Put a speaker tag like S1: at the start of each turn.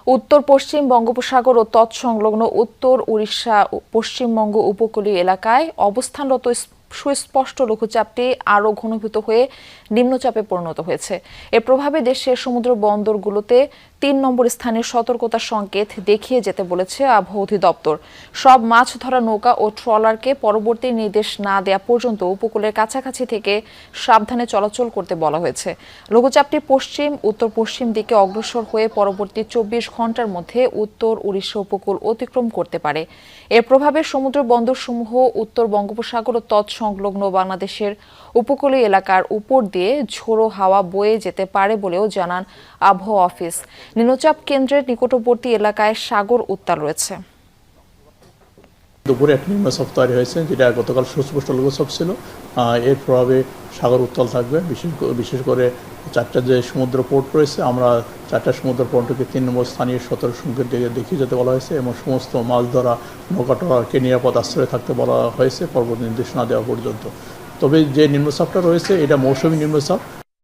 S1: উত্তর পশ্চিম বঙ্গোপসাগর ও তৎসংলগ্ন উত্তর উড়িষ্যা পশ্চিমবঙ্গ উপকূলীয় এলাকায় অবস্থানরত সুস্পষ্ট লঘুচাপটি আরও ঘনীভূত হয়ে নিম্নচাপে পরিণত হয়েছে। এর প্রভাবে দেশের সমুদ্র বন্দরগুলোতে ৩ নম্বর স্থানের সতর্কতা সংকেত দেখিয়ে যেতে বলেছে আবহাওয়া অধিদপ্তর। সব মাছ ধরা নৌকা ও ট্রলারকে পরবর্তী নির্দেশ না দেওয়া পর্যন্ত উপকূলের কাছাকাছি থেকে সাবধানে চলাচল করতে বলা হয়েছে। লঘুচাপটি পশ্চিম উত্তর পশ্চিম দিকে অগ্রসর হয়ে পরবর্তী ২৪ ঘন্টার মধ্যে উত্তর উড়িষ্যা উপকূল অতিক্রম করতে পারে। এর প্রভাবে সমুদ্র বন্দরসমূহ উত্তর বঙ্গোপসাগর ও তৎসংলগ্ন বাংলাদেশের উপকূলীয় এলাকার উপর দিয়ে ঝোড়ো হাওয়া বয়ে যেতে পারে বলেও জানান আবহাওয়া অফিস। নিম্নচাপ কেন্দ্রের নিকটবর্তী এলাকায় সাগর উত্তাল রয়েছে।
S2: দুপুরে একটা নিম্নচাপ তৈরি হয়েছে, যেটা গতকাল সুস্পষ্ট লঘুচাপ ছিল। এর প্রভাবে সাগর উত্তাল থাকবে। বিশেষ করে 4টা যে সমুদ্র পোর্ট রয়েছে, আমরা 4টা সমুদ্র পোর্টকে 3 নম্বর স্থানীয় সতর্ক সংকেত দেখিয়ে যেতে বলা হয়েছে এবং সমস্ত মাছ ধরা নৌকা ট্রলারকে নিরাপদ আশ্রয়ে থাকতে বলা হয়েছে পরবর্তী নির্দেশনা দেওয়া পর্যন্ত। তবে যে নিম্নচাপটা রয়েছে এটা মৌসুমী নিম্নচাপ,